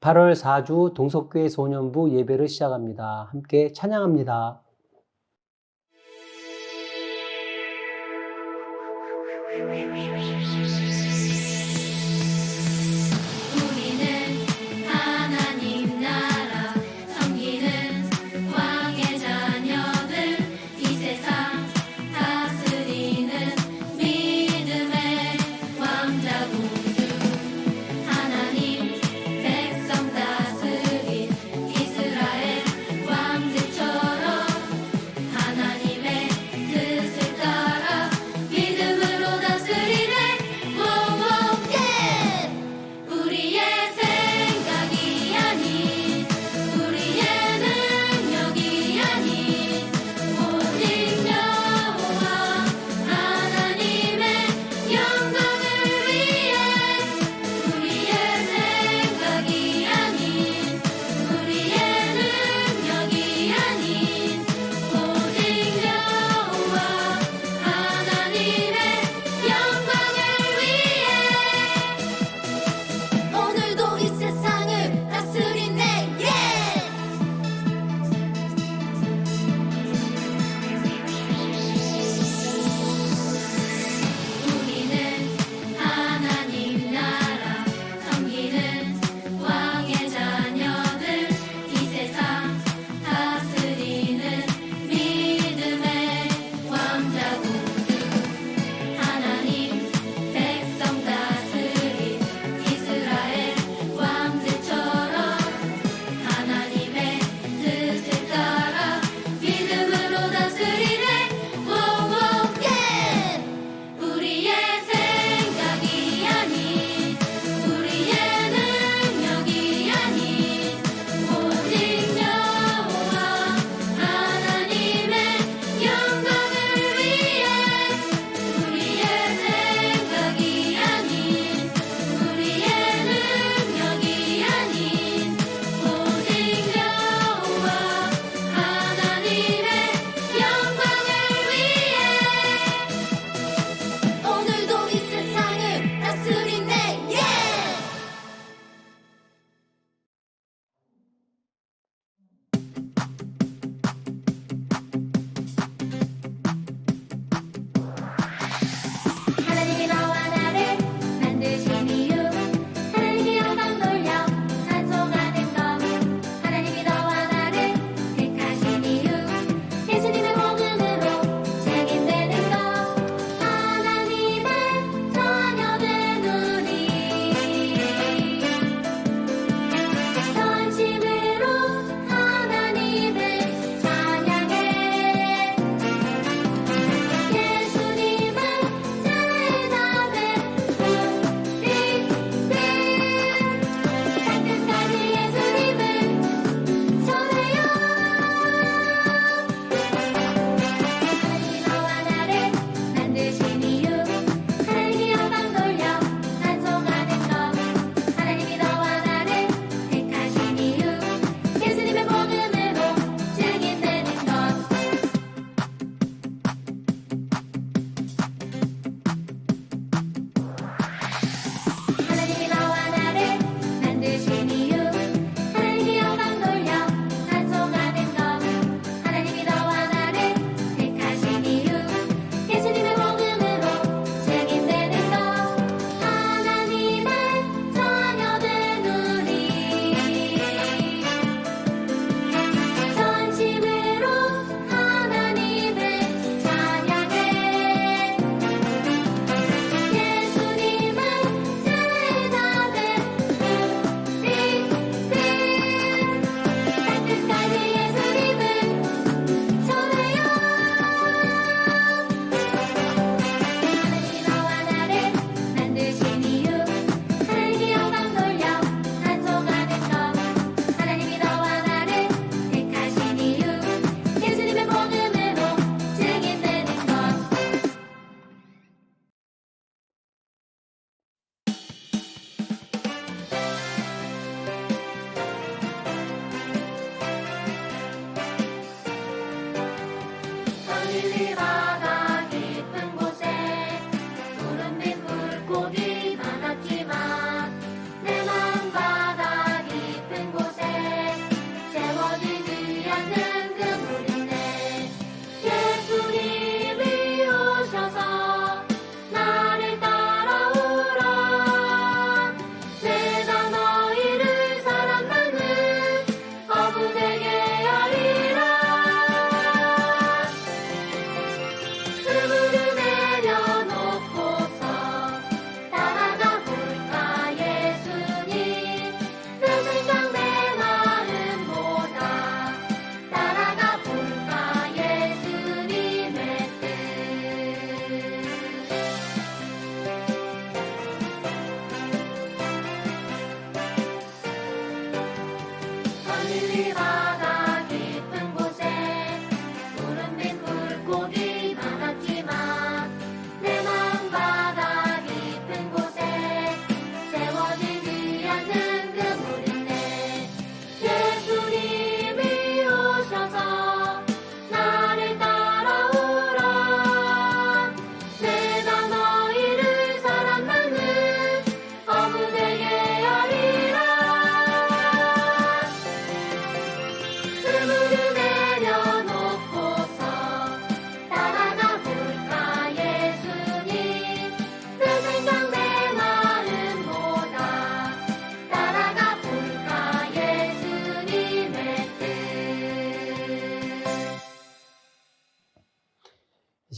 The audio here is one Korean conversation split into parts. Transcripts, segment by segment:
8월 4주 동석교회 소년부 예배를 시작합니다. 함께 찬양합니다.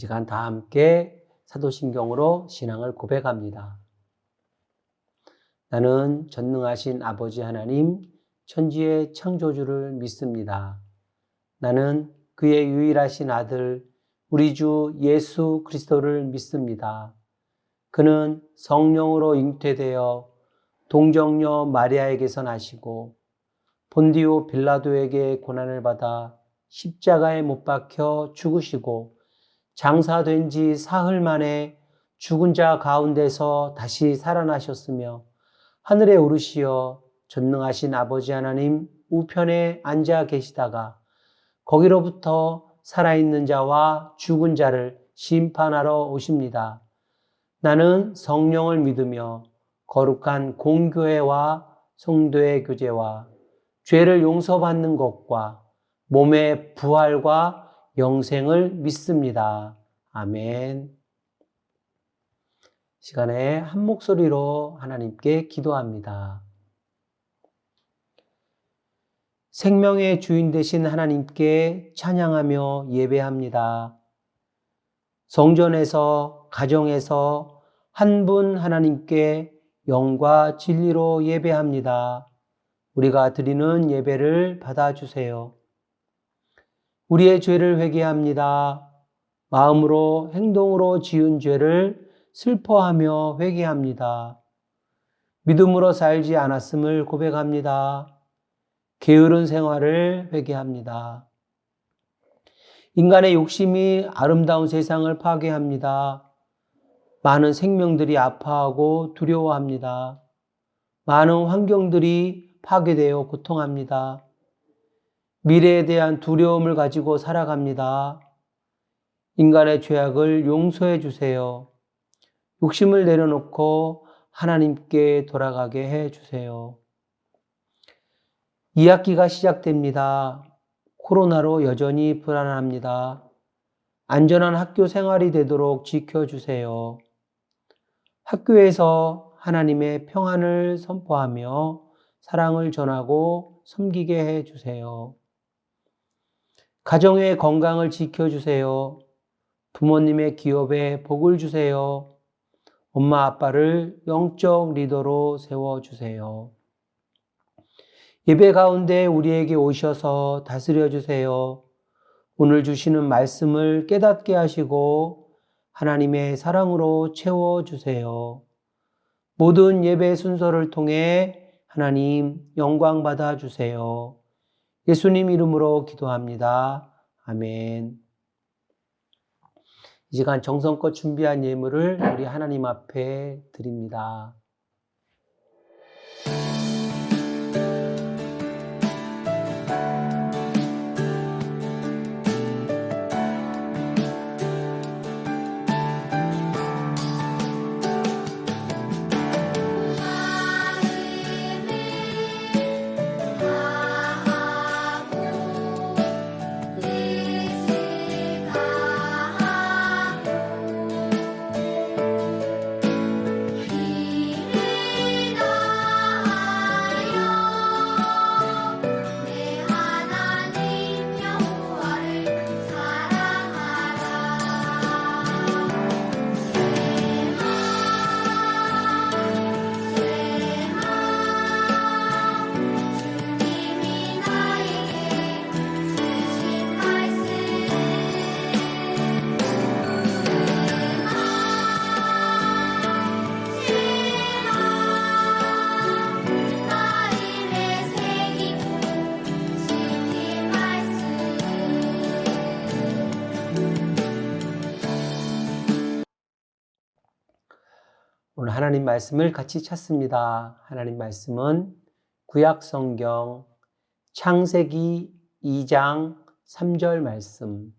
시간 다 함께 사도신경으로 신앙을 고백합니다. 나는 전능하신 아버지 하나님, 천지의 창조주를 믿습니다. 나는 그의 유일하신 아들, 우리 주 예수 그리스도를 믿습니다. 그는 성령으로 잉태되어 동정녀 마리아에게서 나시고 본디오 빌라도에게 고난을 받아 십자가에 못 박혀 죽으시고 장사된 지 사흘 만에 죽은 자 가운데서 다시 살아나셨으며 하늘에 오르시어 전능하신 아버지 하나님 우편에 앉아 계시다가 거기로부터 살아있는 자와 죽은 자를 심판하러 오십니다. 나는 성령을 믿으며 거룩한 공교회와 성도의 교제와 죄를 용서받는 것과 몸의 부활과 영생을 믿습니다. 아멘. 시간에 한 목소리로 하나님께 기도합니다. 생명의 주인 되신 하나님께 찬양하며 예배합니다. 성전에서, 가정에서 한 분 하나님께 영과 진리로 예배합니다. 우리가 드리는 예배를 받아주세요. 우리의 죄를 회개합니다. 마음으로, 행동으로 지은 죄를 슬퍼하며 회개합니다. 믿음으로 살지 않았음을 고백합니다. 게으른 생활을 회개합니다. 인간의 욕심이 아름다운 세상을 파괴합니다. 많은 생명들이 아파하고 두려워합니다. 많은 환경들이 파괴되어 고통합니다. 미래에 대한 두려움을 가지고 살아갑니다. 인간의 죄악을 용서해 주세요. 욕심을 내려놓고 하나님께 돌아가게 해 주세요. 2학기가 시작됩니다. 코로나로 여전히 불안합니다. 안전한 학교 생활이 되도록 지켜주세요. 학교에서 하나님의 평안을 선포하며 사랑을 전하고 섬기게 해주세요. 가정의 건강을 지켜주세요. 부모님의 기업에 복을 주세요. 엄마 아빠를 영적 리더로 세워주세요. 예배 가운데 우리에게 오셔서 다스려 주세요. 오늘 주시는 말씀을 깨닫게 하시고 하나님의 사랑으로 채워주세요. 모든 예배 순서를 통해 하나님 영광 받아 주세요. 예수님 이름으로 기도합니다. 아멘. 이 시간 정성껏 준비한 예물을 우리 하나님 앞에 드립니다. 오늘 하나님 말씀을 같이 찾습니다. 하나님 말씀은 구약 성경 창세기 2장 3절 말씀.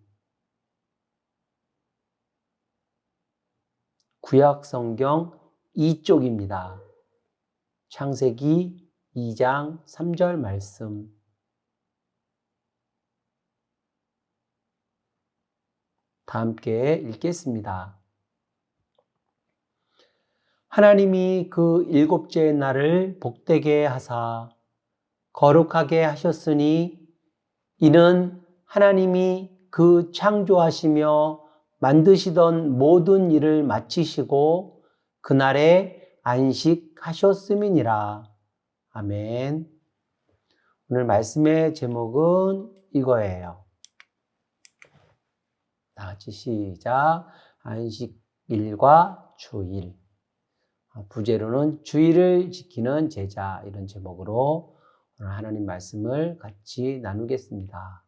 구약 성경 2쪽입니다. 창세기 2장 3절 말씀. 다 함께 읽겠습니다. 하나님이 그 일곱째 날을 복되게 하사 거룩하게 하셨으니 이는 하나님이 그 창조하시며 만드시던 모든 일을 마치시고 그날에 안식하셨음이니라. 아멘. 오늘 말씀의 제목은 이거예요. 다 같이 시작. 안식일과 주일. 부제로는 주일을 지키는 제자, 이런 제목으로 오늘 하나님 말씀을 같이 나누겠습니다.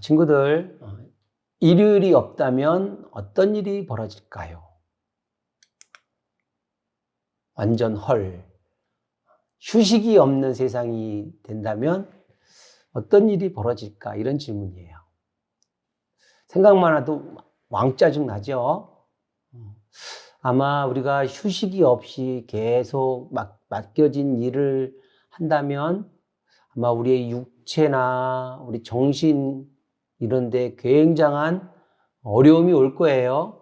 친구들, 일요일이 없다면 어떤 일이 벌어질까요? 완전 헐. 휴식이 없는 세상이 된다면 어떤 일이 벌어질까? 이런 질문이에요. 생각만 해도 왕짜증 나죠? 아마 우리가 휴식이 없이 계속 맡겨진 일을 한다면 아마 우리의 육체나 우리 정신 이런 데 굉장한 어려움이 올 거예요.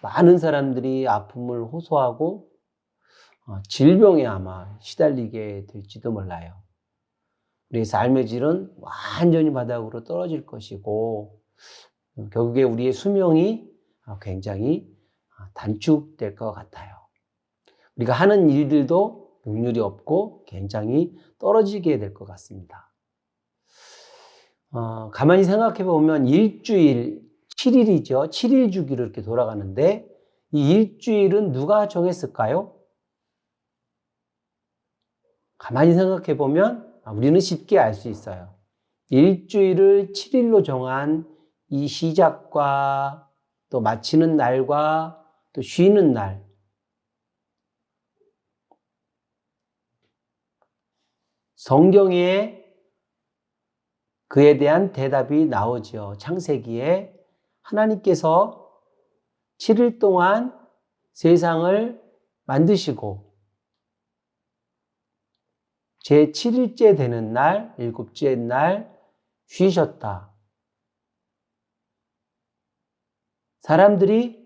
많은 사람들이 아픔을 호소하고 질병에 아마 시달리게 될지도 몰라요. 우리의 삶의 질은 완전히 바닥으로 떨어질 것이고 결국에 우리의 수명이 굉장히 단축될 것 같아요. 우리가 하는 일들도 능률이 없고 굉장히 떨어지게 될 것 같습니다. 가만히 생각해 보면 일주일, 7일이죠. 7일 주기로 이렇게 돌아가는데 이 일주일은 누가 정했을까요? 가만히 생각해 보면 우리는 쉽게 알 수 있어요. 일주일을 7일로 정한 이 시작과 또 마치는 날과 또 쉬는 날. 성경에 그에 대한 대답이 나오죠. 창세기에 하나님께서 7일 동안 세상을 만드시고 제 7일째 되는 날, 7째 날 쉬셨다. 사람들이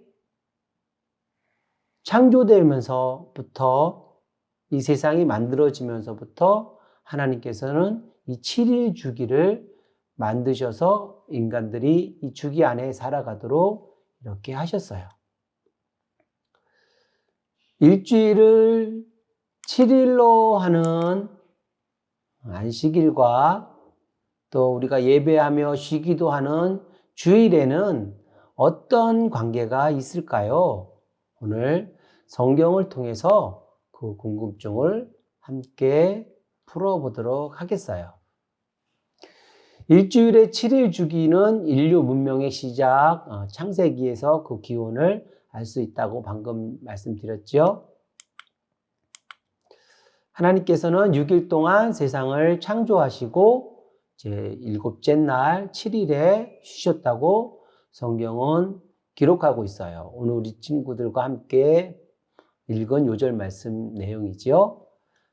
창조되면서부터 이 세상이 만들어지면서부터 하나님께서는 이 7일 주기를 만드셔서 인간들이 이 주기 안에 살아가도록 이렇게 하셨어요. 일주일을 7일로 하는 안식일과 또 우리가 예배하며 쉬기도 하는 주일에는 어떤 관계가 있을까요? 오늘 성경을 통해서 그 궁금증을 함께 풀어보도록 하겠어요. 일주일의 7일 주기는 인류 문명의 시작, 창세기에서 그 기원을 알 수 있다고 방금 말씀드렸죠. 하나님께서는 6일 동안 세상을 창조하시고 제 7째 날 7일에 쉬셨다고 성경은 기록하고 있어요. 오늘 우리 친구들과 함께 읽은 요절 말씀 내용이지요.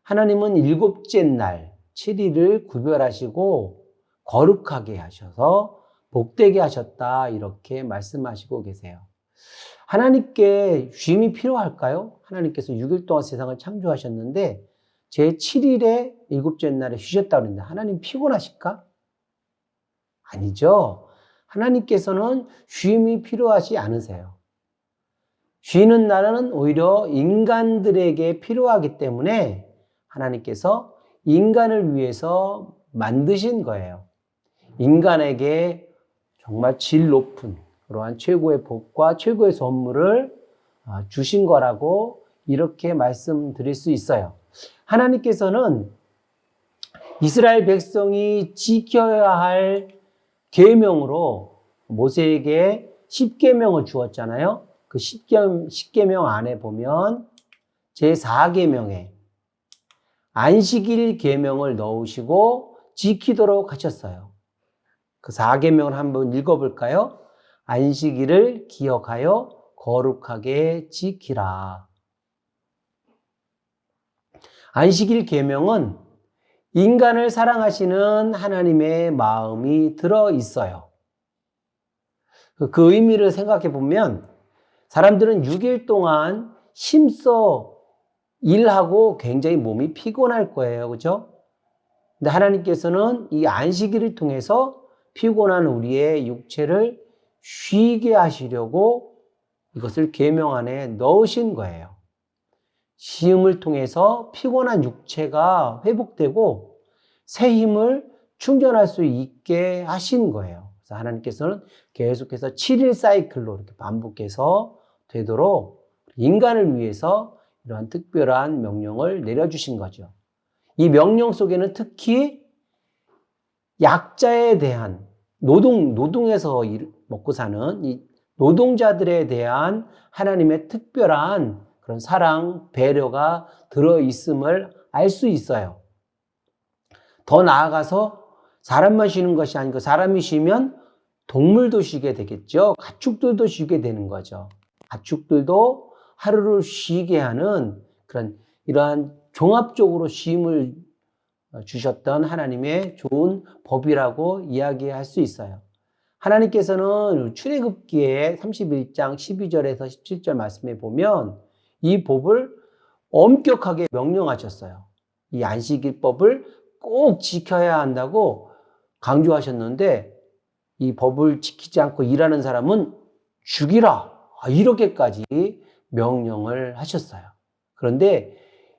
하나님은 7째 날 7일을 구별하시고 거룩하게 하셔서 복되게 하셨다, 이렇게 말씀하시고 계세요. 하나님께 쉼이 필요할까요? 하나님께서 6일 동안 세상을 창조하셨는데 제 7일에 7째 날에 쉬셨다고 그랬는데 하나님 피곤하실까? 아니죠. 하나님께서는 쉼이 필요하지 않으세요. 쉬는 날은 오히려 인간들에게 필요하기 때문에 하나님께서 인간을 위해서 만드신 거예요. 인간에게 정말 질 높은 그러한 최고의 복과 최고의 선물을 주신 거라고 이렇게 말씀드릴 수 있어요. 하나님께서는 이스라엘 백성이 지켜야 할 계명으로 모세에게 10계명을 주었잖아요. 그 10계명 안에 보면 제4계명에 안식일 계명을 넣으시고 지키도록 하셨어요. 그 4계명을 한번 읽어볼까요? 안식일을 기억하여 거룩하게 지키라. 안식일 계명은 인간을 사랑하시는 하나님의 마음이 들어 있어요. 그 의미를 생각해 보면 사람들은 6일 동안 힘써 일하고 굉장히 몸이 피곤할 거예요. 그죠? 근데 하나님께서는 이 안식일을 통해서 피곤한 우리의 육체를 쉬게 하시려고 이것을 계명 안에 넣으신 거예요. 쉼을 통해서 피곤한 육체가 회복되고 새 힘을 충전할 수 있게 하신 거예요. 그래서 하나님께서는 계속해서 7일 사이클로 이렇게 반복해서 되도록 인간을 위해서 이러한 특별한 명령을 내려주신 거죠. 이 명령 속에는 특히 약자에 대한 노동에서 먹고 사는 이 노동자들에 대한 하나님의 특별한 그런 사랑, 배려가 들어있음을 알 수 있어요. 더 나아가서 사람만 쉬는 것이 아니고 사람이 쉬면 동물도 쉬게 되겠죠. 가축들도 쉬게 되는 거죠. 가축들도 하루를 쉬게 하는 그런 이러한 종합적으로 쉼을 주셨던 하나님의 좋은 법이라고 이야기할 수 있어요. 하나님께서는 출애굽기에 31장 12절에서 17절 말씀에 보면 이 법을 엄격하게 명령하셨어요. 이 안식일법을 꼭 지켜야 한다고 강조하셨는데 이 법을 지키지 않고 일하는 사람은 죽이라 이렇게까지 명령을 하셨어요. 그런데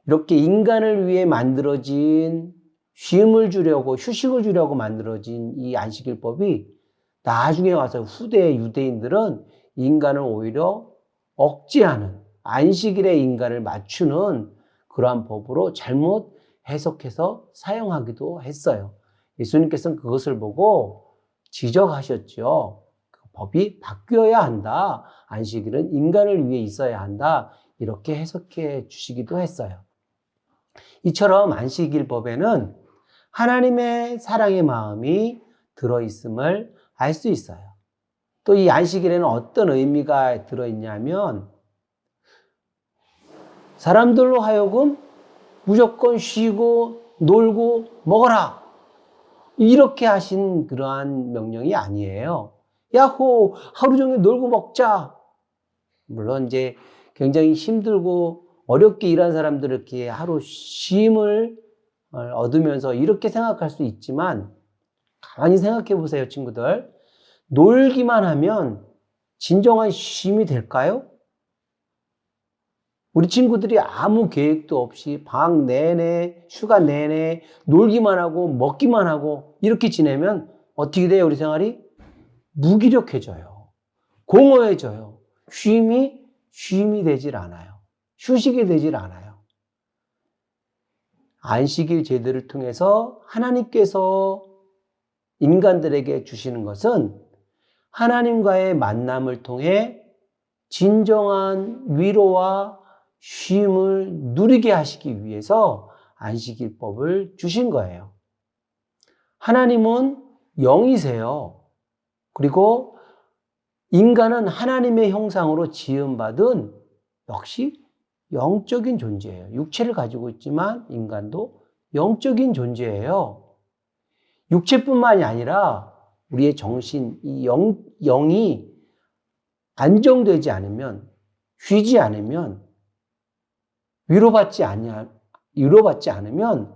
이렇게 인간을 위해 만들어진 쉼을 주려고 휴식을 주려고 만들어진 이 안식일법이 나중에 와서 후대 유대인들은 인간을 오히려 억제하는 안식일에 인간을 맞추는 그러한 법으로 잘못 해석해서 사용하기도 했어요. 예수님께서는 그것을 보고 지적하셨죠. 그 법이 바뀌어야 한다. 안식일은 인간을 위해 있어야 한다. 이렇게 해석해 주시기도 했어요. 이처럼 안식일법에는 하나님의 사랑의 마음이 들어있음을 알 수 있어요. 또 이 안식일에는 어떤 의미가 들어있냐면 사람들로 하여금 무조건 쉬고 놀고 먹어라 이렇게 하신 그러한 명령이 아니에요. 야호 하루 종일 놀고 먹자. 물론 이제 굉장히 힘들고 어렵게 일한 사람들 이렇게 하루 쉼을 얻으면서 이렇게 생각할 수 있지만 가만히 생각해 보세요, 친구들. 놀기만 하면 진정한 쉼이 될까요? 우리 친구들이 아무 계획도 없이 방학 내내, 휴가 내내 놀기만 하고 먹기만 하고 이렇게 지내면 어떻게 돼요, 우리 생활이? 무기력해져요. 공허해져요. 쉼이 되질 않아요. 휴식이 되질 않아요. 안식일 제도를 통해서 하나님께서 인간들에게 주시는 것은 하나님과의 만남을 통해 진정한 위로와 쉼을 누리게 하시기 위해서 안식일법을 주신 거예요. 하나님은 영이세요. 그리고 인간은 하나님의 형상으로 지음받은 역시 영적인 존재예요. 육체를 가지고 있지만 인간도 영적인 존재예요. 육체뿐만이 아니라 우리의 정신, 이 영이 안정되지 않으면, 쉬지 않으면, 위로받지 않으면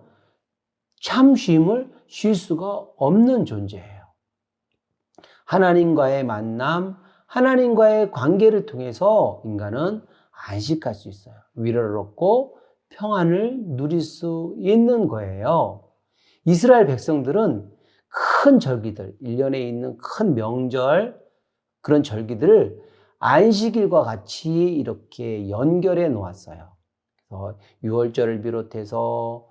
참 쉼을 쉴 수가 없는 존재예요. 하나님과의 만남, 하나님과의 관계를 통해서 인간은 안식할 수 있어요. 위로를 얻고 평안을 누릴 수 있는 거예요. 이스라엘 백성들은 큰 절기들, 1년에 있는 큰 명절, 그런 절기들을 안식일과 같이 이렇게 연결해 놓았어요. 그래서 유월절을 비롯해서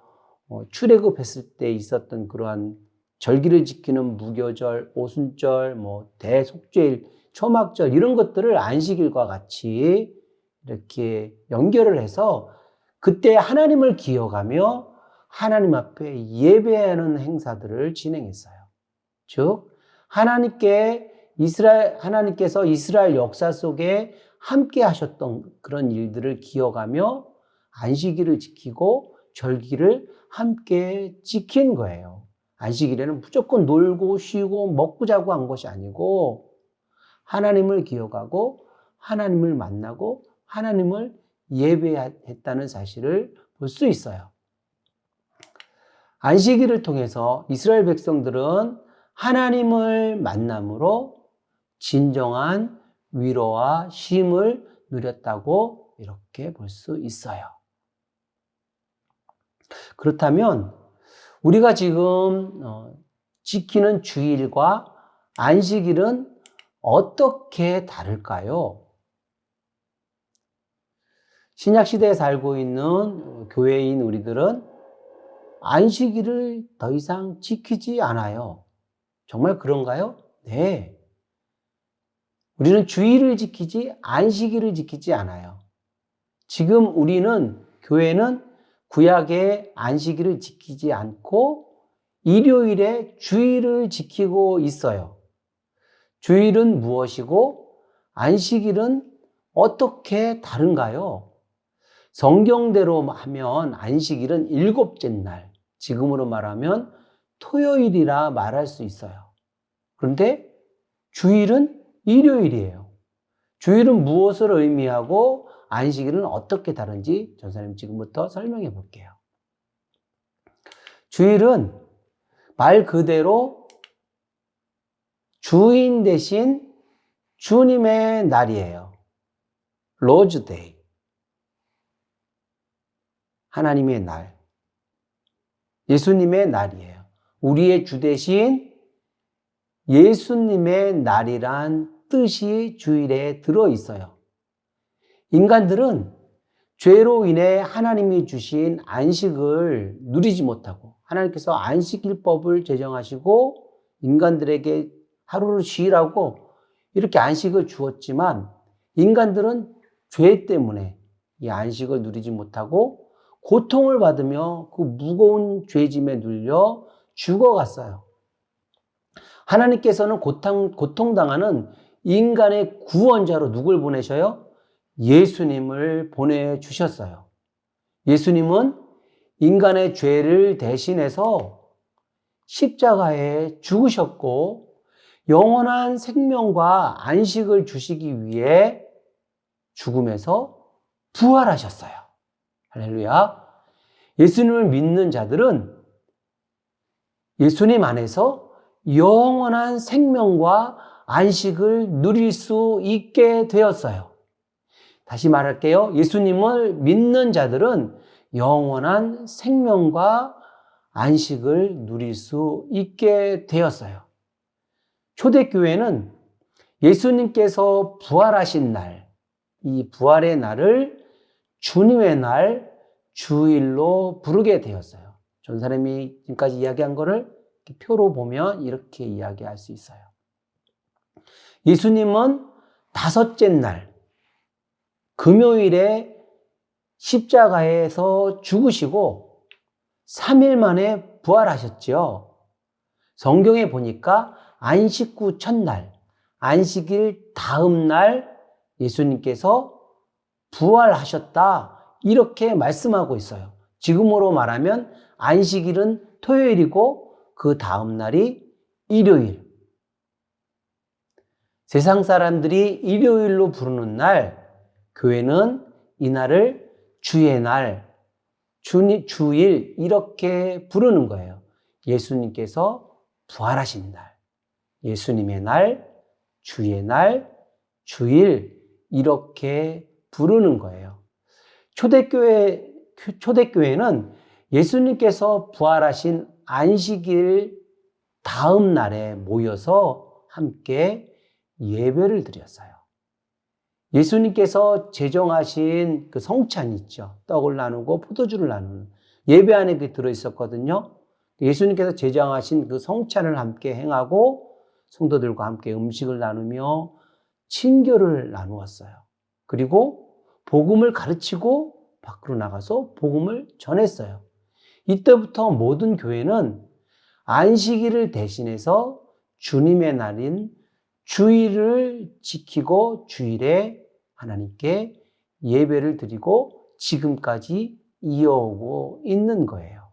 출애굽했을 때 있었던 그러한 절기를 지키는 무교절, 오순절, 대속죄일, 초막절 이런 것들을 안식일과 같이 이렇게 연결을 해서 그때 하나님을 기억하며 하나님 앞에 예배하는 행사들을 진행했어요. 즉 하나님께서 이스라엘 역사 속에 함께 하셨던 그런 일들을 기억하며 안식일을 지키고 절기를 함께 지킨 거예요. 안식일에는 무조건 놀고 쉬고 먹고 자고 한 것이 아니고 하나님을 기억하고 하나님을 만나고 하나님을 예배했다는 사실을 볼 수 있어요. 안식일을 통해서 이스라엘 백성들은 하나님을 만남으로 진정한 위로와 쉼을 누렸다고 이렇게 볼 수 있어요. 그렇다면 우리가 지금 지키는 주일과 안식일은 어떻게 다를까요? 신약시대에 살고 있는 교회인 우리들은 안식일을 더 이상 지키지 않아요. 정말 그런가요? 네. 우리는 주일을 지키지 안식일을 지키지 않아요. 지금 우리는 교회는 구약의 안식일을 지키지 않고 일요일에 주일을 지키고 있어요. 주일은 무엇이고 안식일은 어떻게 다른가요? 성경대로 하면 안식일은 일곱째 날, 지금으로 말하면 토요일이라 말할 수 있어요. 그런데 주일은 일요일이에요. 주일은 무엇을 의미하고 안식일은 어떻게 다른지 전사님 지금부터 설명해 볼게요. 주일은 말 그대로 주인 대신 주님의 날이에요. 로즈 데이. 하나님의 날. 예수님의 날이에요. 우리의 주 대신 예수님의 날이란 뜻이 주일에 들어 있어요. 인간들은 죄로 인해 하나님이 주신 안식을 누리지 못하고 하나님께서 안식일법을 제정하시고 인간들에게 하루를 쉬라고 이렇게 안식을 주었지만 인간들은 죄 때문에 이 안식을 누리지 못하고 고통을 받으며 그 무거운 죄짐에 눌려 죽어갔어요. 하나님께서는 고통당하는 인간의 구원자로 누굴 보내셔요? 예수님을 보내주셨어요. 예수님은 인간의 죄를 대신해서 십자가에 죽으셨고 영원한 생명과 안식을 주시기 위해 죽음에서 부활하셨어요. 할렐루야. 예수님을 믿는 자들은 예수님 안에서 영원한 생명과 안식을 누릴 수 있게 되었어요. 다시 말할게요. 예수님을 믿는 자들은 영원한 생명과 안식을 누릴 수 있게 되었어요. 초대교회는 예수님께서 부활하신 날, 이 부활의 날을 주님의 날, 주일로 부르게 되었어요. 전사님이 지금까지 이야기한 거를 표로 보면 이렇게 이야기할 수 있어요. 예수님은 다섯째 날, 금요일에 십자가에서 죽으시고 3일 만에 부활하셨죠. 성경에 보니까 안식 후 첫날, 안식일 다음 날 예수님께서 부활하셨다 이렇게 말씀하고 있어요. 지금으로 말하면 안식일은 토요일이고 그 다음 날이 일요일. 세상 사람들이 일요일로 부르는 날, 교회는 이 날을 주의 날, 주일 이렇게 부르는 거예요. 예수님께서 부활하신 날, 예수님의 날, 주의 날, 주일 이렇게 부르는 거예요. 초대교회는 예수님께서 부활하신 안식일 다음 날에 모여서 함께 예배를 드렸어요. 예수님께서 제정하신 그 성찬 있죠. 떡을 나누고 포도주를 나누는 예배 안에 그게 들어있었거든요. 예수님께서 제정하신 그 성찬을 함께 행하고 성도들과 함께 음식을 나누며 친교를 나누었어요. 그리고 복음을 가르치고 밖으로 나가서 복음을 전했어요. 이때부터 모든 교회는 안식일을 대신해서 주님의 날인 주일을 지키고 주일에 하나님께 예배를 드리고 지금까지 이어오고 있는 거예요.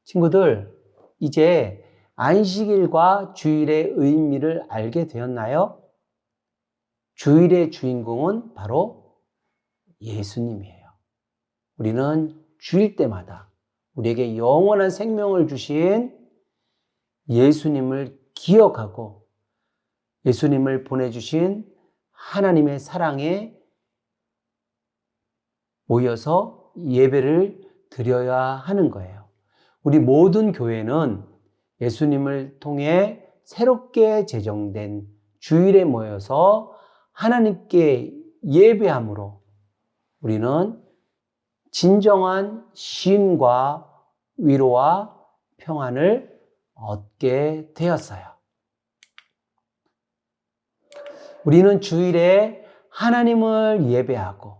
친구들, 이제 안식일과 주일의 의미를 알게 되었나요? 주일의 주인공은 바로 예수님이에요. 우리는 주일 때마다 우리에게 영원한 생명을 주신 예수님을 기억하고 예수님을 보내주신 하나님의 사랑에 모여서 예배를 드려야 하는 거예요. 우리 모든 교회는 예수님을 통해 새롭게 제정된 주일에 모여서 하나님께 예배함으로 우리는 진정한 쉼과 위로와 평안을 얻게 되었어요. 우리는 주일에 하나님을 예배하고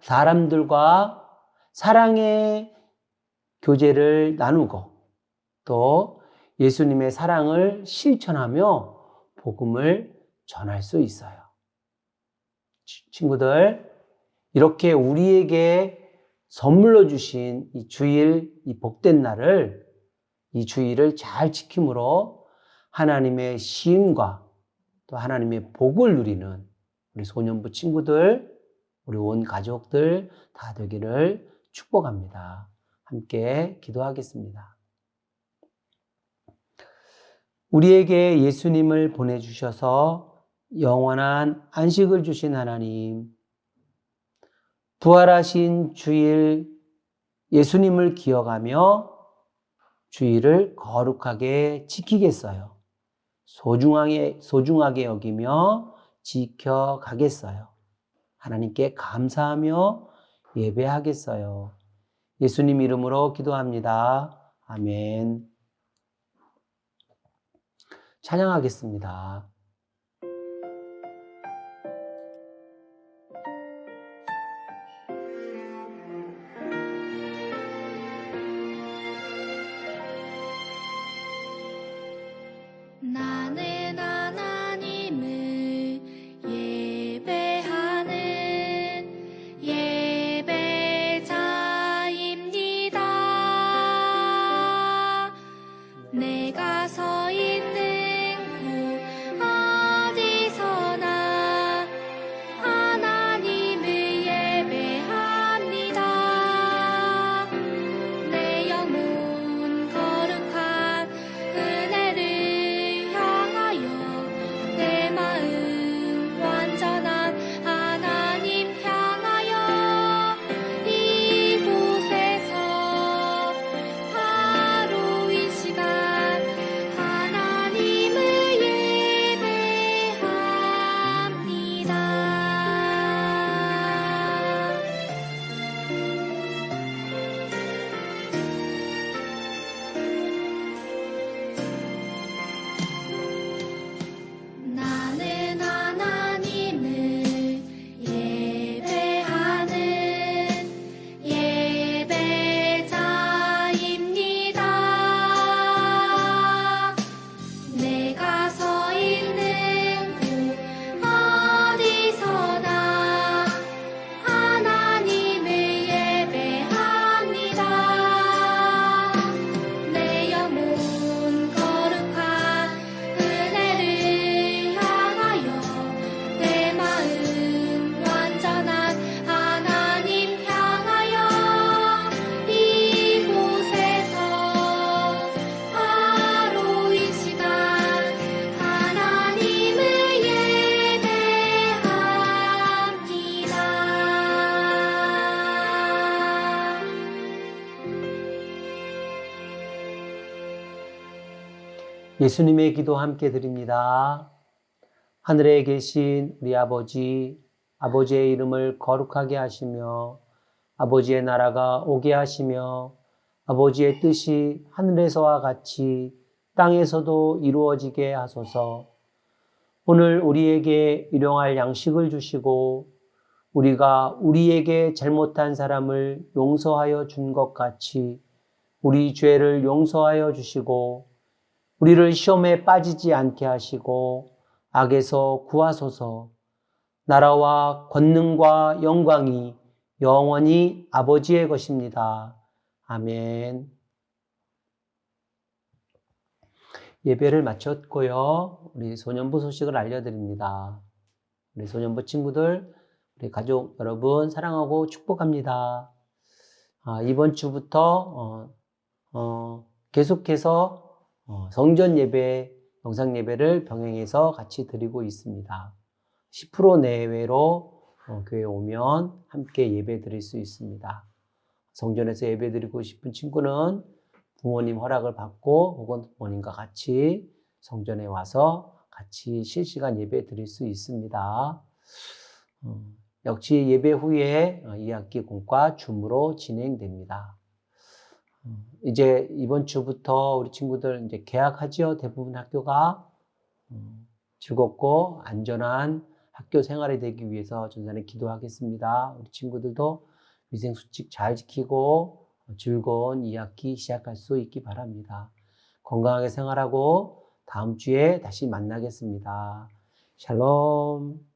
사람들과 사랑의 교제를 나누고 또 예수님의 사랑을 실천하며 복음을 전할 수 있어요. 친구들, 이렇게 우리에게 선물로 주신 이 주일, 이 복된 날을, 이 주일을 잘 지킴으로 하나님의 시임과 또 하나님의 복을 누리는 우리 소년부 친구들, 우리 온 가족들 다 되기를 축복합니다. 함께 기도하겠습니다. 우리에게 예수님을 보내주셔서 영원한 안식을 주신 하나님, 부활하신 주일 예수님을 기억하며 주일을 거룩하게 지키겠어요. 소중하게 여기며 지켜가겠어요. 하나님께 감사하며 예배하겠어요. 예수님 이름으로 기도합니다. 아멘. 찬양하겠습니다. 나는 하나님을 예배하는 예배자입니다. 내가 서 있는 곳 어디서나 하나님을 예배합니다. 내 영혼 거룩한 은혜를 향하여 내 마음 완전한 하나님 향하여 이곳에서 바로 이 시간 하나님을 예배합니다. 나는 하나님을 예배하는 예배자입니다. 내가 서 있는 곳 어디서나 하나님을 예배합니다. 내 영혼 거룩한 은혜를 향하여 내 마음 완전한 하나님 향하여 이곳에서 바로 이 시간 하나님을 예배합니다. 예수님의 기도 함께 드립니다. 하늘에 계신 우리 아버지, 아버지의 이름을 거룩하게 하시며 아버지의 나라가 오게 하시며 아버지의 뜻이 하늘에서와 같이 땅에서도 이루어지게 하소서. 오늘 우리에게 일용할 양식을 주시고 우리가 우리에게 잘못한 사람을 용서하여 준 것 같이 우리 죄를 용서하여 주시고 우리를 시험에 빠지지 않게 하시고 악에서 구하소서. 나라와 권능과 영광이 영원히 아버지의 것입니다. 아멘. 예배를 마쳤고요. 우리 소년부 소식을 알려드립니다. 우리 소년부 친구들, 우리 가족 여러분 사랑하고 축복합니다. 이번 주부터 계속해서 성전 예배, 영상 예배를 병행해서 같이 드리고 있습니다. 10% 내외로 교회 오면 함께 예배 드릴 수 있습니다. 성전에서 예배 드리고 싶은 친구는 부모님 허락을 받고 혹은 부모님과 같이 성전에 와서 같이 실시간 예배 드릴 수 있습니다. 역시 예배 후에 2학기 공과 줌으로 진행됩니다. 이제 이번 주부터 우리 친구들 이제 개학하지요. 대부분 학교가 즐겁고 안전한 학교 생활이 되기 위해서 전사는 기도하겠습니다. 우리 친구들도 위생수칙 잘 지키고 즐거운 2학기 시작할 수 있기 바랍니다. 건강하게 생활하고 다음 주에 다시 만나겠습니다. 샬롬.